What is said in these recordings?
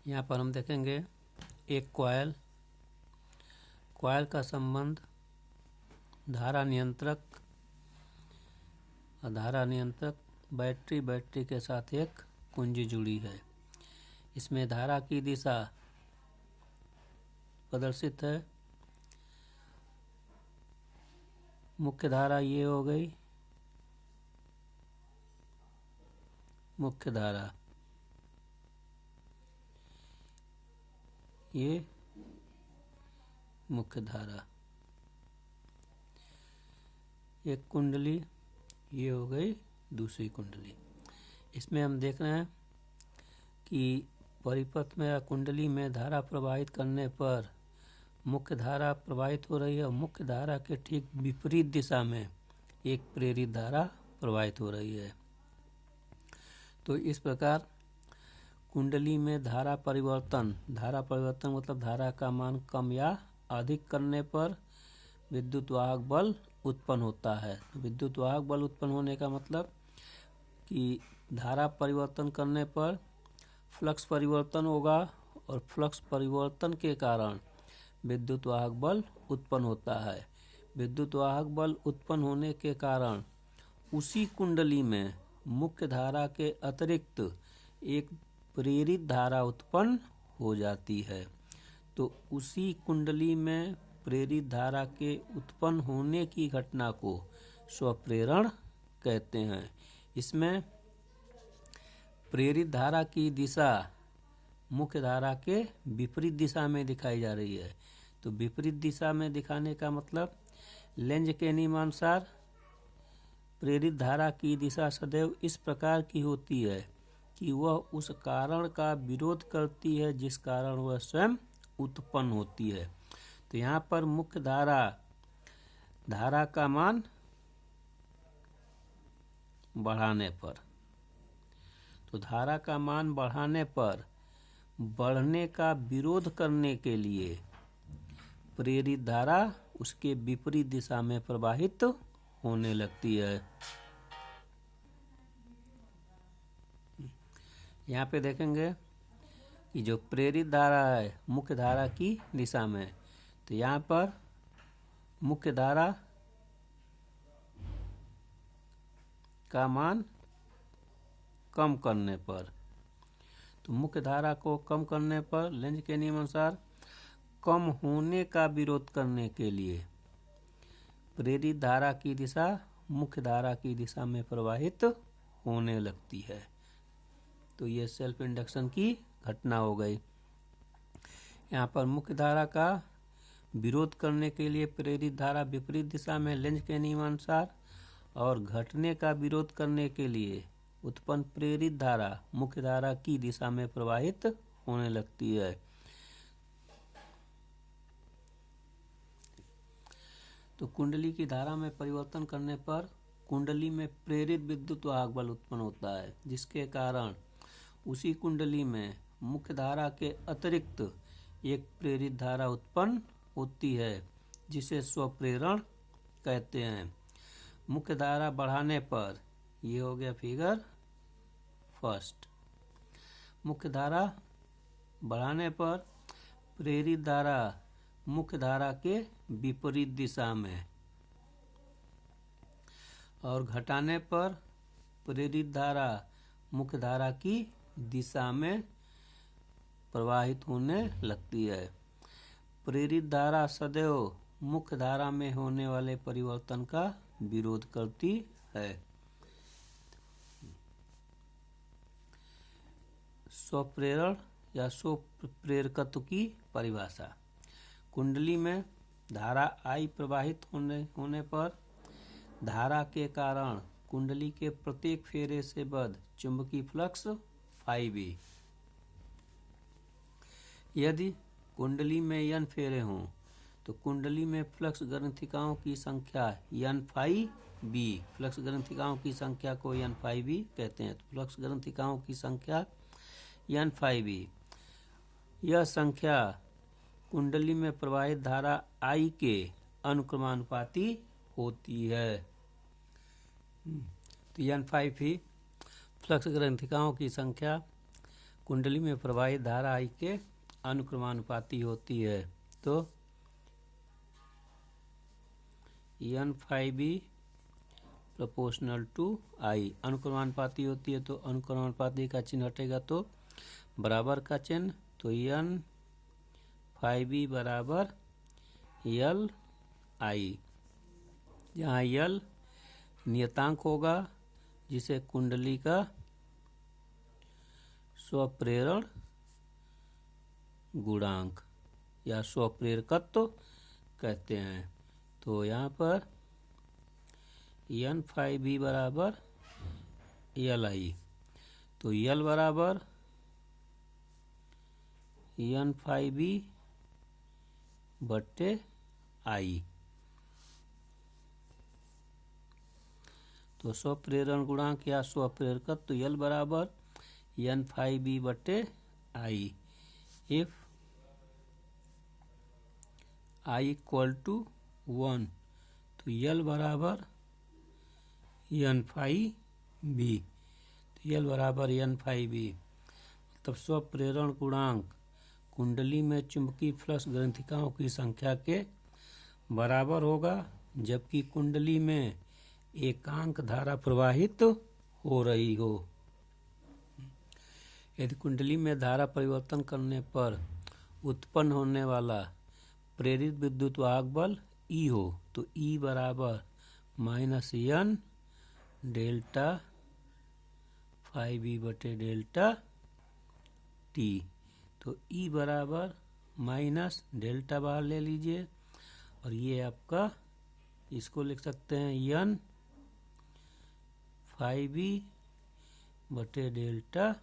यहाँ पर हम देखेंगे एक कॉइल का संबंध धारा नियंत्रक बैटरी के साथ एक कुंजी जुड़ी है। इसमें धारा की दिशा प्रदर्शित है। मुख्य धारा ये हो गई, मुख्य धारा ये मुख्य धारा, एक कुंडली ये हो गई दूसरी कुंडली। इसमें हम देख रहे हैं कि परिपथ में या कुंडली में धारा प्रवाहित करने पर मुख्य धारा प्रवाहित हो रही है और मुख्य धारा के ठीक विपरीत दिशा में एक प्रेरित धारा प्रवाहित हो रही है। तो इस प्रकार कुंडली में धारा परिवर्तन मतलब धारा का मान कम या अधिक करने पर विद्युत वाहक बल उत्पन्न होता है। विद्युत वाहक बल उत्पन्न होने का मतलब कि धारा परिवर्तन करने पर फ्लक्स परिवर्तन होगा और फ्लक्स परिवर्तन के कारण विद्युत वाहक बल उत्पन्न होता है। विद्युत वाहक बल उत्पन्न होने के कारण उसी कुंडली में मुख्य धारा के अतिरिक्त एक प्रेरित धारा उत्पन्न हो जाती है। तो उसी कुंडली में प्रेरित धारा के उत्पन्न होने की घटना को स्वप्रेरण कहते हैं। इसमें प्रेरित धारा की दिशा मुख्य धारा के विपरीत दिशा में दिखाई जा रही है। तो विपरीत दिशा में दिखाने का मतलब लेंज के नियमानुसार प्रेरित धारा की दिशा सदैव इस प्रकार की होती है कि वह उस कारण का विरोध करती है जिस कारण वह स्वयं उत्पन्न होती है। तो यहाँ पर मुख्य धारा का मान बढ़ाने पर, तो धारा का मान बढ़ाने पर बढ़ने का विरोध करने के लिए प्रेरित धारा उसके विपरीत दिशा में प्रवाहित होने लगती है। यहाँ पे देखेंगे कि जो प्रेरित धारा है मुख्य धारा की दिशा में, तो यहाँ पर मुख्य धारा का मान कम करने पर, तो मुख्य धारा को कम करने पर लेंज के नियम अनुसार कम होने का विरोध करने के लिए प्रेरित धारा की दिशा मुख्य धारा की दिशा में प्रवाहित होने लगती है। तो ये सेल्फ इंडक्शन की घटना हो गई। यहाँ पर मुख्य धारा का विरोध करने के लिए प्रेरित धारा विपरीत दिशा में लेंज के नियमानुसार और घटने का विरोध करने के लिए उत्पन्न प्रेरित धारा मुख्य धारा की दिशा में प्रवाहित होने लगती है। तो कुंडली की धारा में परिवर्तन करने पर कुंडली में प्रेरित विद्युत वाहक बल उत्पन्न होता है, जिसके कारण उसी कुंडली में मुख्य धारा के अतिरिक्त एक प्रेरित धारा उत्पन्न होती है जिसे स्वप्रेरण कहते हैं। मुख्य धारा बढ़ाने पर, ये हो गया फिगर फर्स्ट, मुख्य धारा बढ़ाने पर प्रेरित धारा मुख्य धारा के विपरीत दिशा में और घटाने पर प्रेरित धारा मुख्य धारा की दिशा में प्रवाहित होने लगती है। प्रेरित धारा सदैव मुख्य धारा में होने वाले परिवर्तन का विरोध करती है। स्वप्रेरण या स्वप्रेरकत्व की परिभाषा। कुंडली में धारा I प्रवाहित होने पर धारा के कारण कुंडली के प्रत्येक फेरे से बद्ध चुंबकीय फ्लक्स φB। यदि कुंडली में n फेरे हों तो कुंडली में फ्लक्स ग्रंथिकाओं की संख्या n∅B, फ्लक्स ग्रंथिकाओं की संख्या को n∅B कहते हैं। तो फ्लक्स ग्रंथिकाओं की संख्या n∅B, यह संख्या कुंडली में प्रवाहित धारा I के अनुक्रमानुपाती होती है। तो n∅B फ्लक्स ग्रंथिकाओं की संख्या कुंडली में प्रवाहित धारा आई के अनुक्रमानुपाती होती है, तो n phi B proportional to I. अनुक्रमानुपाती होती है तो अनुक्रमानुपाती का चिन्ह हटेगा तो बराबर का चिन्ह, तो एन फाई बी बराबर यल आई, जहाँ यल नियतांक होगा जिसे कुंडली का स्वप्रेरण गुणांक या स्वप्रेरकत्व कहते हैं। तो यहाँ पर एन फाई बी बराबर यल आई, तो यल बराबर एन फाई बी बट्टे आई। तो स्वप्रेरण गुणांक या स्वप्रेरकत्व तो यल बराबर एन फाई बी बट्टे आई। इफ आई इक्वल टू 1 तो यल बराबर एन फाई बी, तो यल बराबर एन फाई बी। तब स्वप्रेरण गुणांक कुंडली में चुंबकीय फ्लक्स ग्रंथिकाओं की संख्या के बराबर होगा, जबकि कुंडली में एकांक धारा प्रवाहित हो रही हो। यदि कुंडली में धारा परिवर्तन करने पर उत्पन्न होने वाला प्रेरित विद्युत वाहक बल ई हो, तो ई बराबर minus N delta phi B बटे डेल्टा टी। तो ई बराबर माइनस डेल्टा बाहर ले लीजिए और ये आपका, इसको लिख सकते हैं एन फाई बी बटे delta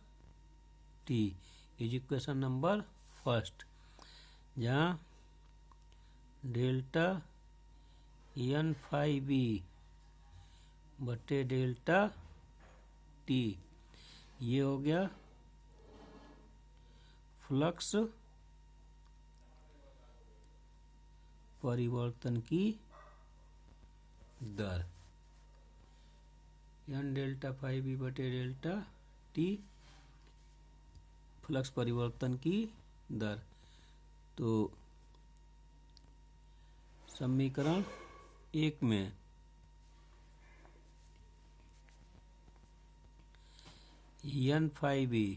T is equation number first, जहाँ डेल्टा एन फाई बी बटे डेल्टा टी ये हो गया फ्लक्स परिवर्तन की दर, एन डेल्टा फाई बी बटे डेल्टा टी फ्लक्स परिवर्तन की दर। तो समीकरण 1 में एन फाई बी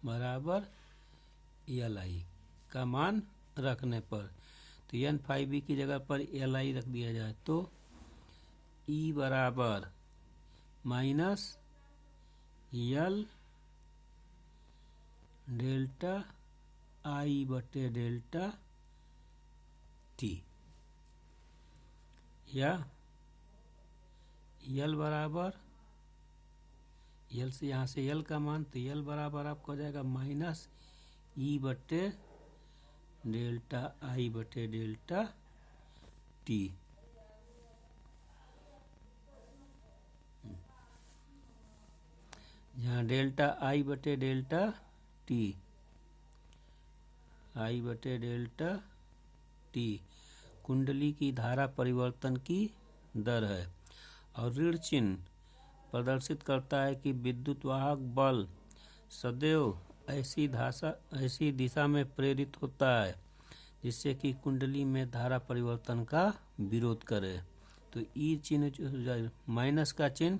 बराबर एल आई का मान रखने पर, तो एन फाई बी की जगह पर एल आई रख दिया जाए तो ई बराबर माइनस यल डेल्टा आई बटे डेल्टा टी, या यल बराबर, यल से यहाँ से यल का मान, तो यल बराबर आपका हो जाएगा माइनस ई बटे डेल्टा आई बटे डेल्टा टी। जहाँ डेल्टा आई बटे डेल्टा टी, आई बटे डेल्टा टी कुंडली की धारा परिवर्तन की दर है, और ऋण चिन्ह प्रदर्शित करता है कि विद्युत वाहक बल सदैव ऐसी दिशा में प्रेरित होता है जिससे कि कुंडली में धारा परिवर्तन का विरोध करे। तो ई चिन्ह जो माइनस का चिन्ह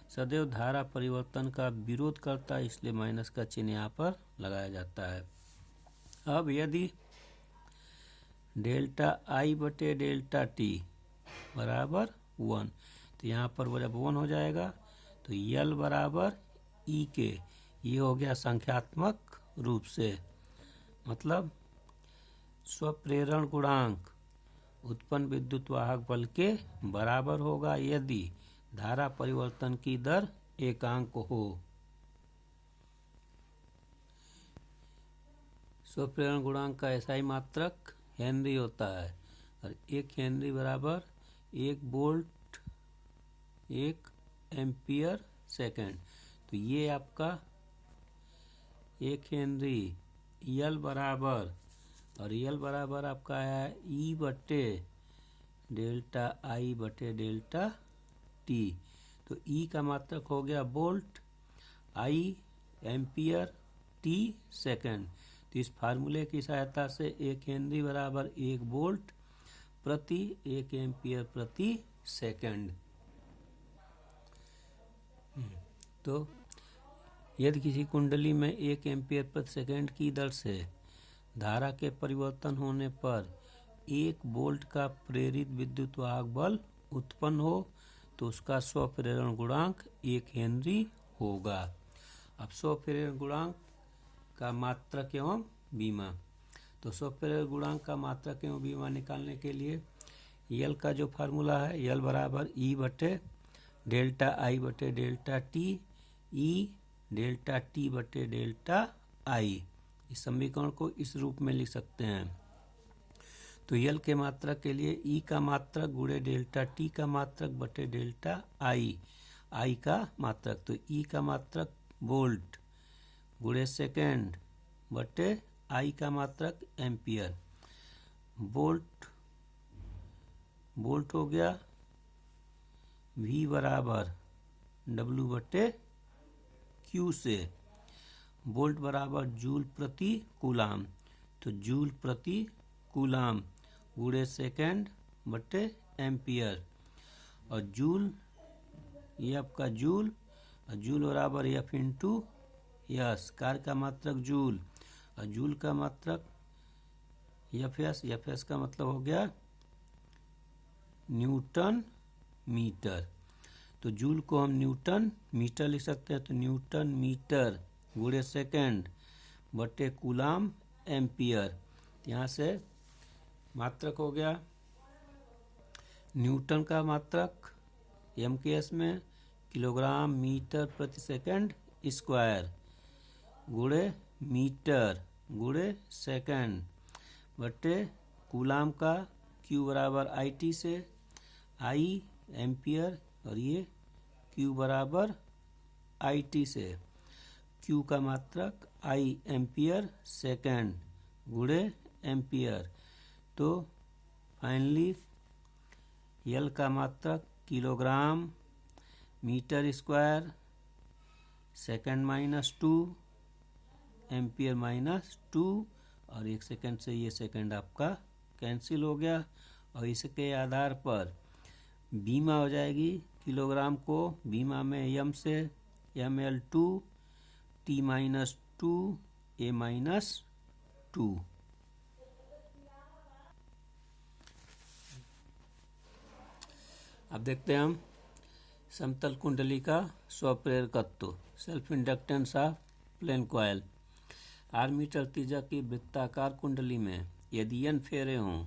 सदैव धारा परिवर्तन का विरोध करता है, इसलिए माइनस का चिन्ह यहाँ पर लगाया जाता है। अब यदि डेल्टा आई बटे डेल्टा टी बराबर 1, तो यहाँ पर वो जब 1 हो जाएगा तो यल बराबर ई के, ये हो गया संख्यात्मक रूप से, मतलब स्वप्रेरण गुणांक उत्पन्न विद्युत वाहक बल के बराबर होगा यदि धारा परिवर्तन की दर एकांक हो। स्वप्रेरण गुणांक का एसआई मात्रक हेनरी होता है, और 1 हेनरी बराबर 1 वोल्ट 1 एम्पियर सेकेंड। तो ये आपका 1 हेनरी यल बराबर, और यल बराबर आपका है ई बटे डेल्टा आई बटे डेल्टा टी। तो ई का मात्रक हो गया वोल्ट, आई एम्पियर टी सेकंड। तो इस फार्मूले की सहायता से 1 हेनरी बराबर 1 वोल्ट प्रति 1 एम्पियर प्रति सेकंड। तो यदि किसी कुंडली में 1 एम्पियर प्रति सेकंड की दर से धारा के परिवर्तन होने पर 1 वोल्ट का प्रेरित विद्युत वाहक बल उत्पन्न हो तो उसका स्वप्रेरण गुणांक 1 हेनरी होगा। अब स्वप्रेरण गुणांक का मात्रक एवं बीमा। तो स्वप्रेरण गुणांक का मात्रक एवं बीमा निकालने के लिए यल का जो फार्मूला है, यल बराबर ई बटे डेल्टा आई बटे डेल्टा टी, ई डेल्टा टी बटे डेल्टा आई। इस समीकरण को इस रूप में लिख सकते हैं। तो यल के मात्रक के लिए ई का मात्रक गुणे डेल्टा टी का मात्रक बटे डेल्टा आई, आई का मात्रक। तो ई का मात्रक वोल्ट गुणे सेकेंड बटे आई का मात्रक एम्पियर। वोल्ट हो गया V बराबर W बटे Q से। वोल्ट बराबर जूल प्रति कूलाम। तो जूल प्रति कूलाम गुणे सेकेंड बटे एम्पियर। और जूल ये आपका जूल, और जूल बराबर एफ इंटू यस। कार्य का मात्रक जूल और जूल का मात्रक एफ एस। एफ एस का मतलब हो गया न्यूटन मीटर। तो जूल को हम न्यूटन मीटर लिख सकते हैं। तो न्यूटन मीटर गुणे सेकेंड बटे कूलाम एम्पियर। यहाँ से मात्रक हो गया न्यूटन का मात्रक एम के एस में किलोग्राम मीटर प्रति सेकंड स्क्वायर गुणे मीटर गुणे सेकंड बटे कूलाम का क्यू बराबर आई टी से, आई एम्पियर और ये क्यू बराबर आई टी से। क्यू का मात्रक आई एम्पियर सेकंड गुणे एम्पियर। तो फाइनली यल का मात्रक kilogram metre square second minus 2 ampere minus 2 और 1 सेकंड से ये सेकंड आपका कैंसिल हो गया। और इसके आधार पर बीमा हो जाएगी किलोग्राम को बीमा में एम से ml2 t minus 2 a minus 2। अब देखते हैं हम समतल कुंडली का स्वप्रेरकत्व self inductance of plane coil. आर्मीटर त्रिज्या की वृत्ताकार कुंडली में यदि n फेरे हों,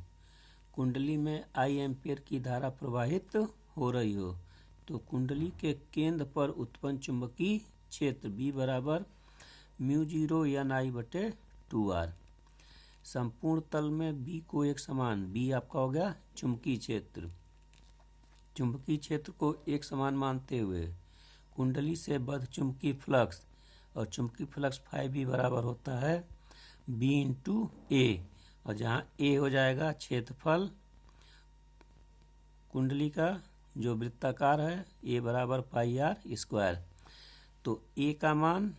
कुंडली में I एम्पियर की धारा प्रवाहित हो रही हो, तो कुंडली के केंद्र पर उत्पन्न चुंबकीय क्षेत्र B बराबर μ0 Ni बटे 2R। संपूर्ण तल में B को एक समान, B आपका हो गया चुंबकीय क्षेत्र, चुंबकीय क्षेत्र को एक समान मानते हुए कुंडली से बद्ध चुंबकीय फ्लक्स और चुंबकीय फ्लक्स फाई B बराबर होता है B इंटू ए। और जहाँ ए हो जाएगा क्षेत्रफल कुंडली का जो वृत्ताकार है, ए बराबर पाई आर स्क्वायर। तो ए का मान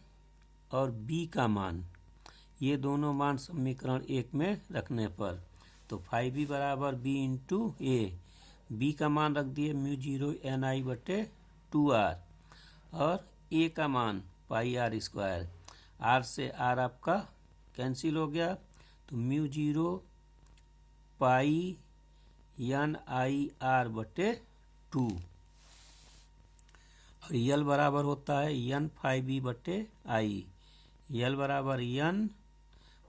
और बी का मान, ये दोनों मान समीकरण 1 में रखने पर तो फाई बी बराबर बी इंटू ए। बी का मान रख दिए μ0 Ni बटे 2R और ए का मान पाई आर स्क्वायर। आर से आर आपका कैंसिल हो गया तो μ0 पाई NIR बटे 2 और यल बराबर होता है n फाई बी बटे आई। यल बराबर n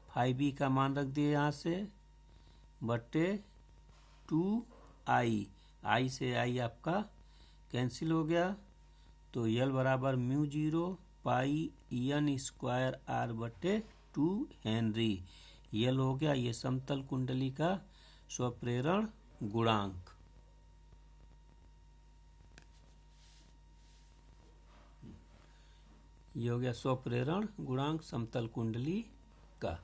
फाई बी का मान रख दिए यहाँ से बटे 2i। आई से आई आपका कैंसिल हो गया तो यल बराबर μ0 पाई n स्क्वायर आर बटे 2 हेनरी। यल हो गया ये समतल कुंडली का स्वप्रेरण गुणांक। ये हो गया स्वप्रेरण गुणांक समतल कुंडली का।